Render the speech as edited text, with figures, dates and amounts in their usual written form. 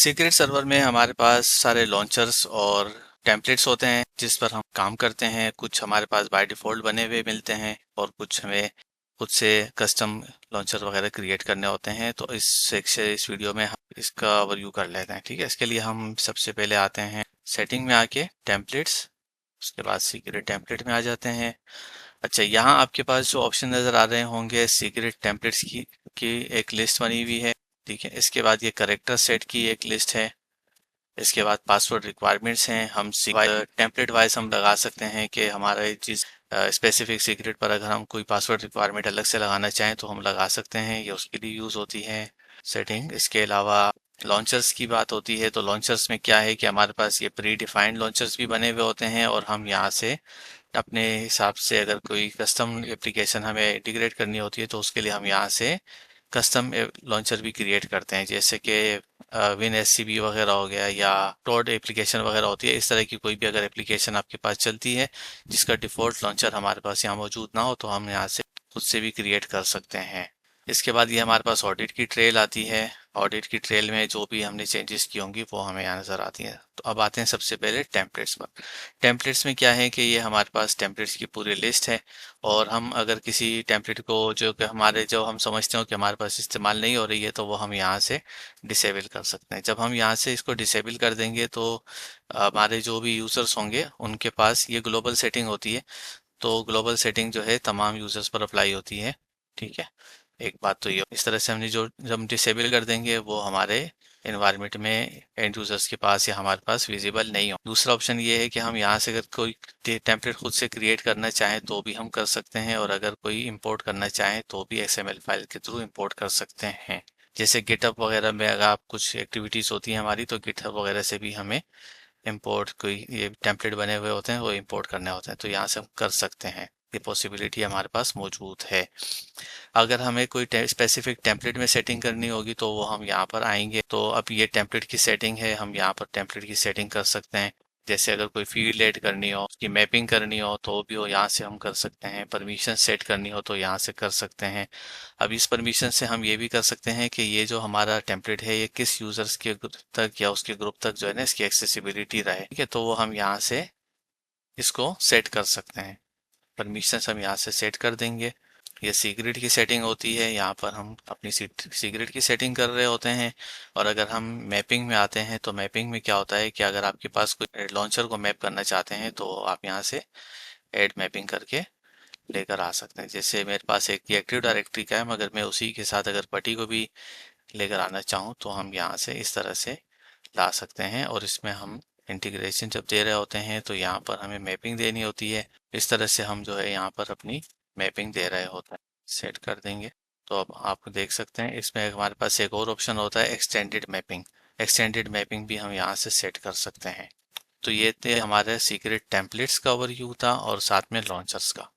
Secret server में हमारे पास सारे लॉन्चर्स और टेम्पलेट्स होते हैं जिस पर हम काम करते हैं। कुछ हमारे पास बाय डिफ़ॉल्ट बने हुए मिलते हैं और कुछ हमें खुद से कस्टम लॉन्चर वगैरह क्रिएट करने होते हैं। तो इस वीडियो में हम इसका ओवरव्यू कर लेते हैं। ठीक है, इसके लिए हम सबसे पहले आते हैं सेटिंग में, आके टेम्पलेट्स, उसके बाद सीक्रेट टेम्पलेट में आ जाते हैं। अच्छा, यहाँ आपके पास जो ऑप्शन नज़र आ रहे होंगे सीक्रेट टेम्पलेट्स की एक लिस्ट बनी हुई है। ठीक है, इसके बाद ये करेक्टर सेट की एक लिस्ट है। इसके बाद पासवर्ड रिक्वायरमेंट्स हैं। हम टेम्पलेट वाइज हम लगा सकते हैं कि हमारा चीज़ स्पेसिफिक सीक्रेट पर अगर हम कोई पासवर्ड रिक्वायरमेंट अलग से लगाना चाहें तो हम लगा सकते हैं, ये उसके लिए यूज़ होती है सेटिंग। इसके अलावा लॉन्चर्स की बात होती है तो लॉन्चर्स में क्या है कि हमारे पास ये प्री डिफाइंड लॉन्चर्स भी बने हुए होते हैं और हम यहाँ से अपने हिसाब से अगर कोई कस्टम एप्लीकेशन हमें इंटीग्रेट करनी होती है तो उसके लिए हम यहाँ से कस्टम लॉन्चर भी क्रिएट करते हैं, जैसे कि विन एससीबी वगैरह हो गया या टॉड एप्लीकेशन वगैरह होती है। इस तरह की कोई भी अगर एप्लीकेशन आपके पास चलती है जिसका डिफ़ॉल्ट लॉन्चर हमारे पास यहाँ मौजूद ना हो तो हम यहाँ से खुद से भी क्रिएट कर सकते हैं। इसके बाद ये हमारे पास ऑडिट की ट्रेल आती है। ऑडिट की ट्रेल में जो भी हमने चेंजेस की होंगी वो हमें यहाँ नज़र आती हैं। तो अब आते हैं सबसे पहले टेम्पलेट्स पर। टेम्पलेट्स में क्या है कि ये हमारे पास टेम्पलेट्स की पूरी लिस्ट है और हम अगर किसी टेम्पलेट को जो हम समझते हो कि हमारे पास इस्तेमाल नहीं हो रही है तो वो हम यहाँ से डिसेबल कर सकते हैं। जब हम यहाँ से इसको डिसेबल कर देंगे तो हमारे जो भी यूज़र्स होंगे उनके पास ये ग्लोबल सेटिंग होती है। तो ग्लोबल सेटिंग जो है तमाम यूज़र्स पर अप्लाई होती है। ठीक है, एक बात तो ये इस तरह से हमने जो जब डिसेबल कर देंगे वो हमारे एनवायरनमेंट में एंड यूजर्स के पास या हमारे पास विजिबल नहीं हो। दूसरा ऑप्शन ये है कि हम यहाँ से अगर कोई टेम्पलेट खुद से क्रिएट करना चाहें तो भी हम कर सकते हैं और अगर कोई इंपोर्ट करना चाहें तो भी XML फाइल के थ्रू इंपोर्ट कर सकते हैं। जैसे गिटहब वगैरह में अगर आप कुछ एक्टिविटीज़ होती हैं हमारी तो गिटहब वगैरह से भी हमें इंपोर्ट कोई ये टेम्पलेट बने हुए होते हैं वो इंपोर्ट करने होते हैं तो यहाँ से हम कर सकते हैं। ये पॉसिबिलिटी हमारे पास मौजूद है। अगर हमें कोई स्पेसिफिक टेम्पलेट में सेटिंग करनी होगी तो वो हम यहाँ पर आएंगे। तो अब ये टेम्पलेट की सेटिंग है, हम यहाँ पर टेम्पलेट की सेटिंग कर सकते हैं। जैसे अगर कोई फील्ड ऐड करनी हो, उसकी मैपिंग करनी हो तो भी वो यहाँ से हम कर सकते हैं। परमिशन सेट करनी हो तो यहाँ से कर सकते हैं। अब इस परमिशन से हम ये भी कर सकते हैं कि ये जो हमारा टेम्पलेट है ये किस यूजर्स के ग्रुप तक या उसके ग्रुप तक जो है ना इसकी एक्सेसिबिलिटी रहे। ठीक है, तो वो हम यहाँ से इसको सेट कर सकते हैं। परमिशन हम यहाँ से सेट कर देंगे। ये सीक्रेट की सेटिंग होती है, यहाँ पर हम अपनी सीक्रेट की सेटिंग कर रहे होते हैं। और अगर हम मैपिंग में आते हैं तो मैपिंग में क्या होता है कि अगर आपके पास कोई लॉन्चर को मैप करना चाहते हैं तो आप यहाँ से ऐड मैपिंग करके लेकर आ सकते हैं। जैसे मेरे पास एक एक्टिव डायरेक्टरी का है मगर मैं उसी के साथ अगर पटी को भी लेकर आना चाहूँ तो हम यहाँ से इस तरह से ला सकते हैं। और इसमें हम इंटीग्रेशन जब दे रहे होते हैं तो यहाँ पर हमें मैपिंग देनी होती है। इस तरह से हम जो है यहाँ पर अपनी मैपिंग दे रहे होते हैं। सेट कर देंगे तो अब आप देख सकते हैं इसमें हमारे पास एक और ऑप्शन होता है एक्सटेंडेड मैपिंग। एक्सटेंडेड मैपिंग भी हम यहाँ से सेट कर सकते हैं। तो ये थे हमारे सीक्रेट टेम्पलेट्स का ओवरव्यू था और साथ में लॉन्चर्स का।